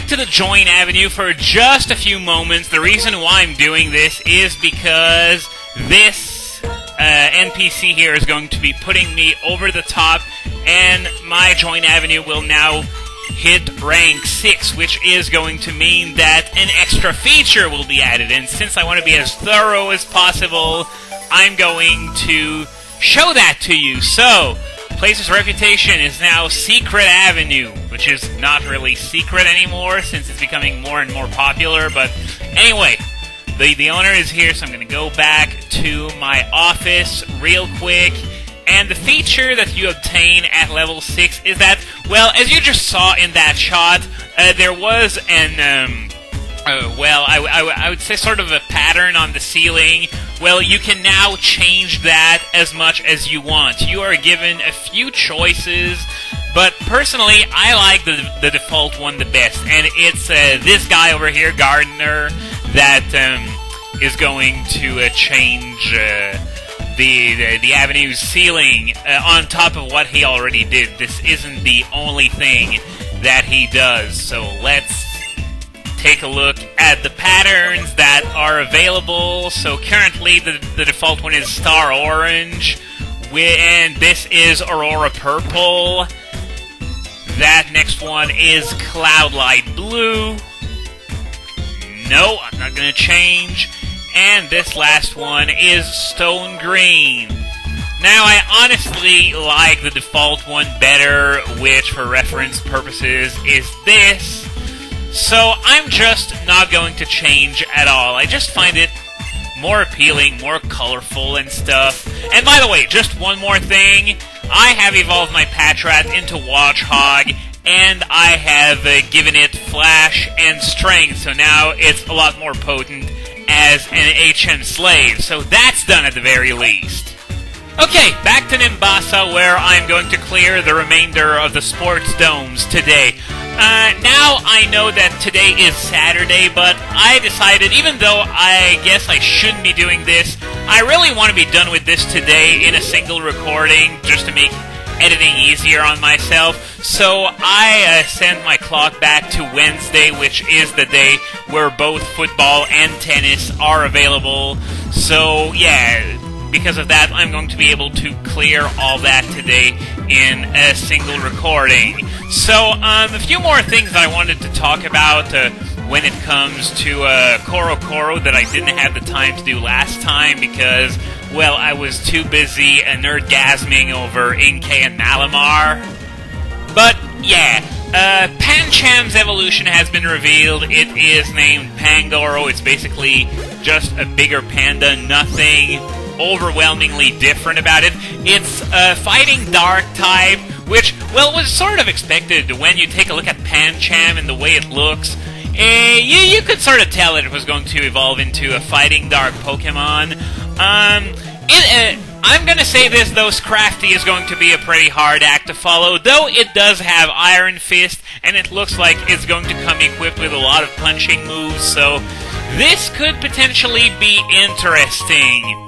back to the Join Avenue for just a few moments. The reason why I'm doing this is because this NPC here is going to be putting me over the top, and my Join Avenue will now hit rank 6, which is going to mean that an extra feature will be added. And since I want to be as thorough as possible, I'm going to show that to you. So, Place's reputation is now Secret Avenue, which is not really secret anymore since it's becoming more and more popular. But anyway, the owner is here, so I'm going to go back to my office real quick. And the feature that you obtain at level 6 is that, well, as you just saw in that shot, there was an, I would say sort of a pattern on the ceiling. Well, you can now change that as much as you want. You are given a few choices, but personally, I like the default one the best. And it's this guy over here, Gardener, that is going to change the Avenue's ceiling on top of what he already did. This isn't the only thing that he does, so let's take a look at the patterns that are available. So currently the default one is Star Orange, and this is Aurora Purple. That next one is Cloudlight Blue. No, I'm not going to change. And this last one is Stone Green. Now, I honestly like the default one better, which for reference purposes is this. So I'm just not going to change at all. I just find it more appealing, more colorful and stuff. And by the way, just one more thing. I have evolved my Patrat into Watchhog, and I have given it Flash and Strength, so now it's a lot more potent as an HM slave. So that's done at the very least. Okay, back to Nimbasa, where I'm going to clear the remainder of the sports domes today. Now I know that today is Saturday, but I decided, even though I guess I shouldn't be doing this, I really want to be done with this today in a single recording, just to make editing easier on myself. So I sent my clock back to Wednesday, which is the day where both football and tennis are available. So yeah, because of that, I'm going to be able to clear all that today in a single recording. So, a few more things that I wanted to talk about when it comes to Koro Koro that I didn't have the time to do last time because, well, I was too busy nerdgasming over Inkay and Malamar. But, yeah, Pancham's evolution has been revealed. It is named Pangoro. It's basically just a bigger panda, nothing overwhelmingly different about it. It's a fighting dark type, which, well, was sort of expected when you take a look at Pancham and the way it looks. You could sort of tell that it was going to evolve into a fighting dark Pokemon. I'm going to say this, though, Scrafty is going to be a pretty hard act to follow, though it does have Iron Fist, and it looks like it's going to come equipped with a lot of punching moves, so this could potentially be interesting.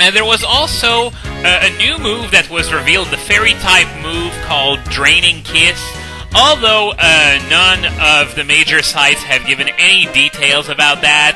And there was also a new move that was revealed, the Fairy-type move called Draining Kiss. Although none of the major sites have given any details about that,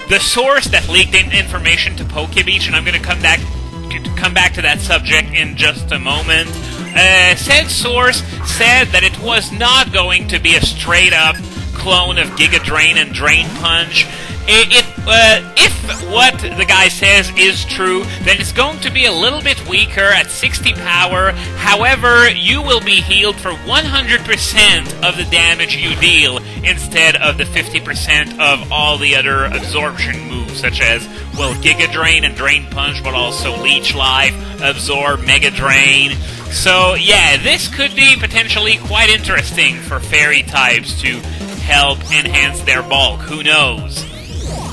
the source that leaked information to Pokébeach, and I'm going to come back to that subject in just a moment, said source said that it was not going to be a straight-up clone of Giga Drain and Drain Punch. If what the guy says is true, then it's going to be a little bit weaker at 60 power. However, you will be healed for 100% of the damage you deal, instead of the 50% of all the other absorption moves, such as, well, Giga Drain and Drain Punch, but also Leech Life, Absorb, Mega Drain. So, yeah, this could be potentially quite interesting for fairy types to help enhance their bulk. Who knows?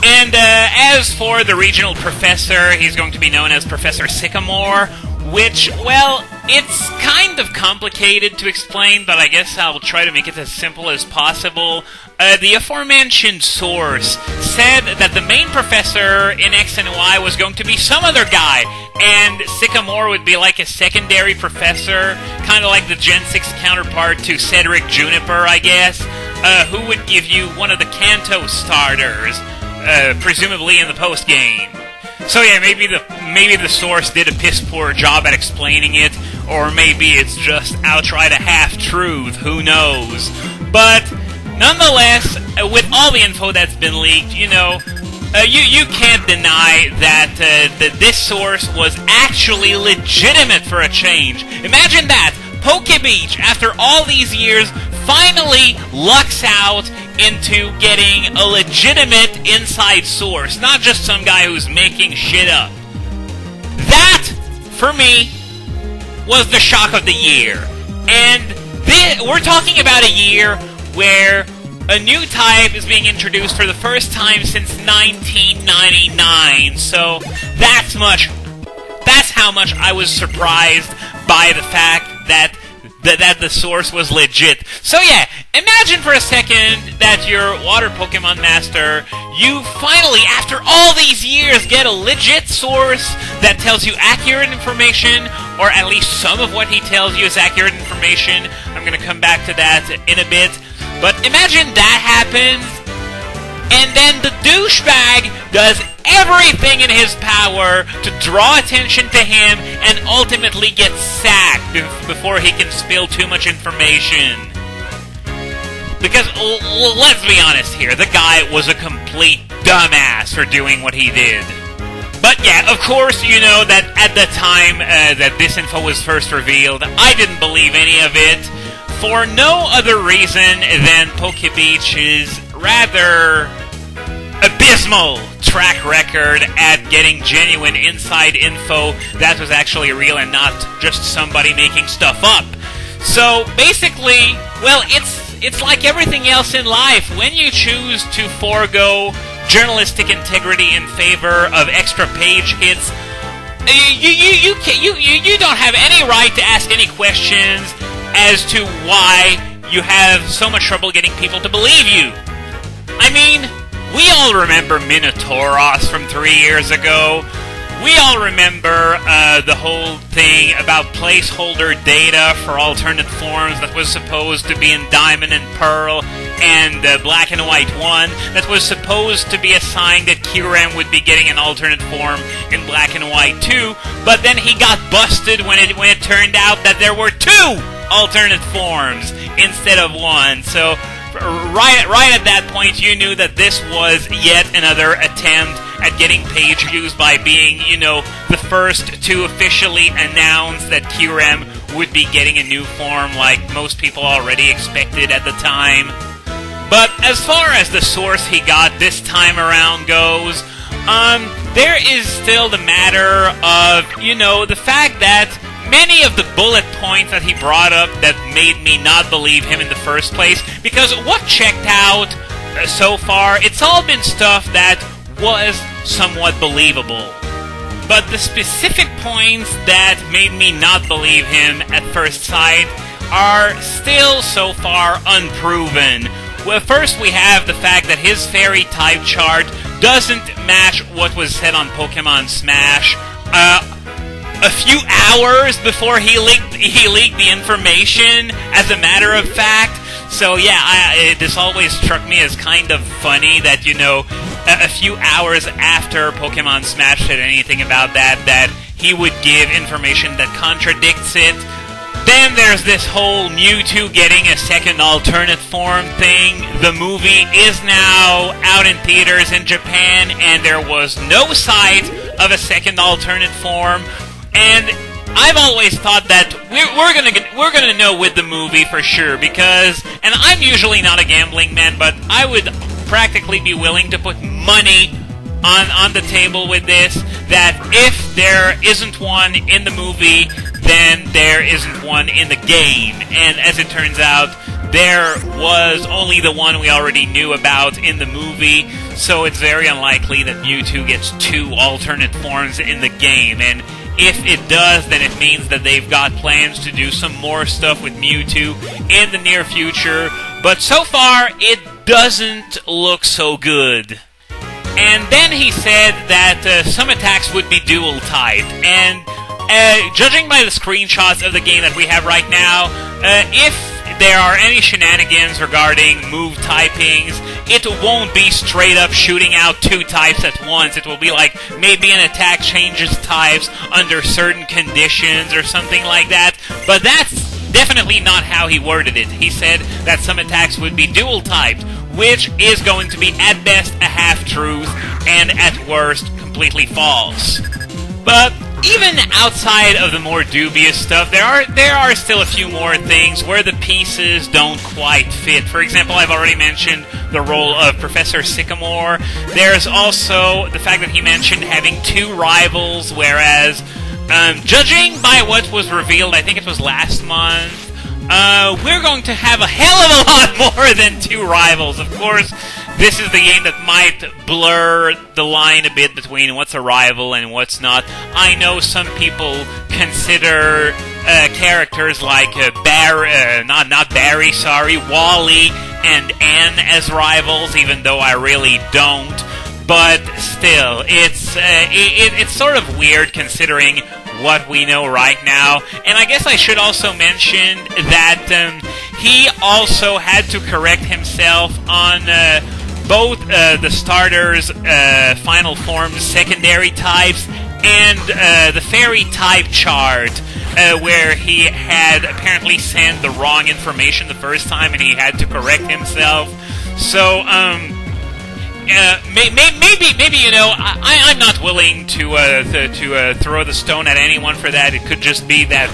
And as for the regional professor, he's going to be known as Professor Sycamore, which, well, it's kind of complicated to explain, but I guess I'll try to make it as simple as possible. The aforementioned source said that the main professor in X and Y was going to be some other guy, and Sycamore would be like a secondary professor, kind of like the Gen 6 counterpart to Cedric Juniper, I guess. who would give you one of the Kanto starters, presumably in the post-game. So yeah, maybe the source did a piss-poor job at explaining it, or maybe it's just outright a half-truth, who knows. But nonetheless, with all the info that's been leaked, you can't deny that this source was actually legitimate for a change. Imagine that! Pokébeach, after all these years, finally lucks out into getting a legitimate inside source, not just some guy who's making shit up. That, for me, was the shock of the year. And we're talking about a year where a new type is being introduced for the first time since 1999, so that's how much I was surprised by the fact that the source was legit. So yeah, imagine for a second that you're Water Pokemon Master, you finally, after all these years, get a legit source that tells you accurate information, or at least some of what he tells you is accurate information. I'm gonna come back to that in a bit. But imagine that happens, and then the douchebag does everything in his power to draw attention to him and ultimately gets sacked before he can spill too much information. Because, let's be honest here, the guy was a complete dumbass for doing what he did. But yeah, of course, you know that at the time that this info was first revealed, I didn't believe any of it, for no other reason than Pokébeach's rather abysmal track record at getting genuine inside info that was actually real and not just somebody making stuff up. So basically, well, it's like everything else in life. When you choose to forego journalistic integrity in favor of extra page hits, you don't have any right to ask any questions as to why you have so much trouble getting people to believe you. I mean, we all remember Minotauros from 3 years ago. We all remember the whole thing about placeholder data for alternate forms that was supposed to be in Diamond and Pearl and Black and White 1, that was supposed to be a sign that Kyurem would be getting an alternate form in Black and White 2, but then he got busted when it turned out that there were 2 alternate forms instead of 1. So right at that point, you knew that this was yet another attempt at getting page views by being, the first to officially announce that Kyurem would be getting a new form like most people already expected at the time. But as far as the source he got this time around goes, there is still the matter of, the fact that many of the bullet points that he brought up that made me not believe him in the first place, because what checked out so far, it's all been stuff that was somewhat believable. But the specific points that made me not believe him at first sight are still so far unproven. Well, first we have the fact that his fairy type chart doesn't match what was said on Pokemon Smash. A few hours before he leaked the information, as a matter of fact. So yeah, this always struck me as kind of funny that, a few hours after Pokemon Smash said anything about that he would give information that contradicts it. Then there's this whole Mewtwo getting a second alternate form thing. The movie is now out in theaters in Japan, and there was no sight of a second alternate form. And I've always thought that we're gonna know with the movie for sure, because, and I'm usually not a gambling man, but I would practically be willing to put money on the table with this, that if there isn't one in the movie, then there isn't one in the game. And as it turns out, there was only the one we already knew about in the movie, so it's very unlikely that Mewtwo gets 2 alternate forms in the game. And if it does, then it means that they've got plans to do some more stuff with Mewtwo in the near future, but so far, it doesn't look so good. And then he said that some attacks would be dual type, and judging by the screenshots of the game that we have right now, if there are any shenanigans regarding move typings, it won't be straight up shooting out 2 types at once. It will be like maybe an attack changes types under certain conditions or something like that. But that's definitely not how he worded it. He said that some attacks would be dual typed, which is going to be at best a half-truth and at worst completely false. But even outside of the more dubious stuff, there are still a few more things where the pieces don't quite fit. For example, I've already mentioned the role of Professor Sycamore. There's also the fact that he mentioned having 2 rivals, whereas, judging by what was revealed, I think it was last month, we're going to have a hell of a lot more than 2 rivals. Of course, this is the game that might blur the line a bit between what's a rival and what's not. I know some people consider characters like Wally and Ann as rivals, even though I really don't. But still, it's sort of weird considering what we know right now. And I guess I should also mention that he also had to correct himself on both the starter's final form secondary types and the fairy type chart, where he had apparently sent the wrong information the first time and he had to correct himself. So, maybe you know, I'm not willing to throw the stone at anyone for that. It could just be that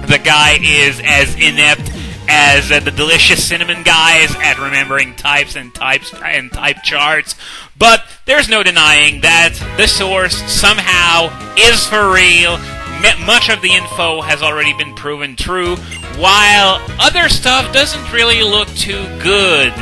the guy is as inept as the delicious cinnamon guys at remembering types and type charts. But there's no denying that the source somehow is for real. Much of the info has already been proven true, while other stuff doesn't really look too good.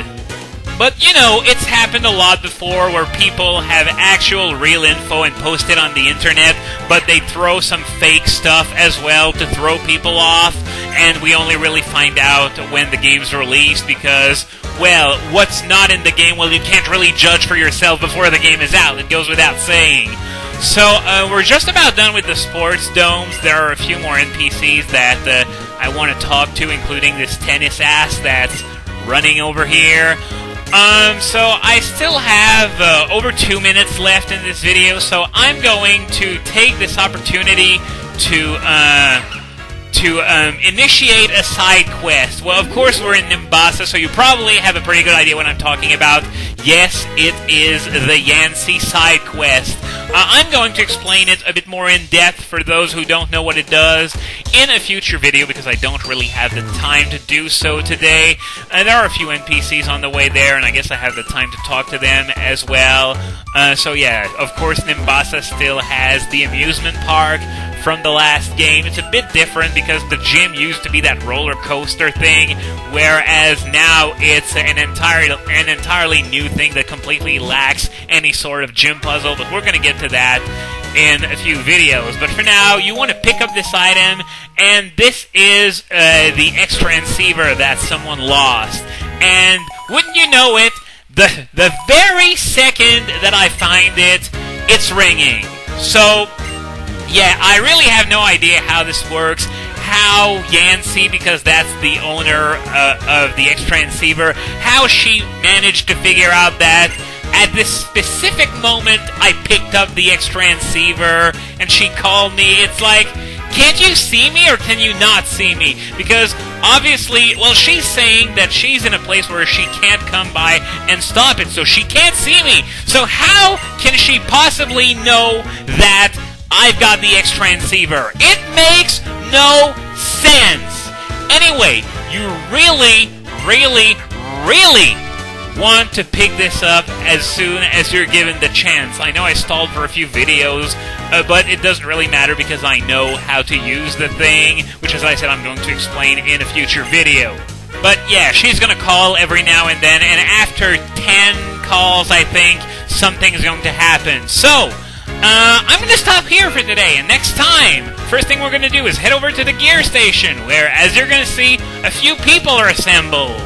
But, you know, it's happened a lot before where people have actual real info and post it on the internet, but they throw some fake stuff as well to throw people off, and we only really find out when the game's released because, well, what's not in the game, well, you can't really judge for yourself before the game is out. It goes without saying. So, we're just about done with the sports domes. There are a few more NPCs that I want to talk to, including this tennis ass that's running over here. So I still have over 2 minutes left in this video, so I'm going to take this opportunity to initiate a side quest. Well, of course, we're in Nimbasa, so you probably have a pretty good idea what I'm talking about. Yes, it is the Yancy side quest. I'm going to explain it a bit more in depth for those who don't know what it does in a future video because I don't really have the time to do so today. There are a few NPCs on the way there, and I guess I have the time to talk to them as well. So yeah, of course, Nimbasa still has the amusement park from the last game. It's a bit different because the gym used to be that roller coaster thing, whereas now it's an entirely new thing that completely lacks any sort of gym puzzle, but we're going to get to that in a few videos. But for now, you want to pick up this item, and this is the extra transceiver that someone lost. And wouldn't you know it, the very second that I find it, it's ringing. So yeah, I really have no idea how this works, how Yancy, because that's the owner of the extra transceiver, how she managed to figure out that at this specific moment I picked up the extra transceiver and she called me. It's like, can't you see me or can you not see me? Because obviously, well, she's saying that she's in a place where she can't come by and stop it, so she can't see me. So how can she possibly know that I've got the extra transceiver? It makes no sense. Anyway, you really want to pick this up as soon as you're given the chance. I know I stalled for a few videos, but it doesn't really matter because I know how to use the thing, which, as I said, I'm going to explain in a future video. But yeah, she's going to call every now and then, and after 10 calls, I think, something's going to happen. So I'm going to stop here for today, and next time, first thing we're going to do is head over to the gear station, where, as you're going to see, a few people are assembled.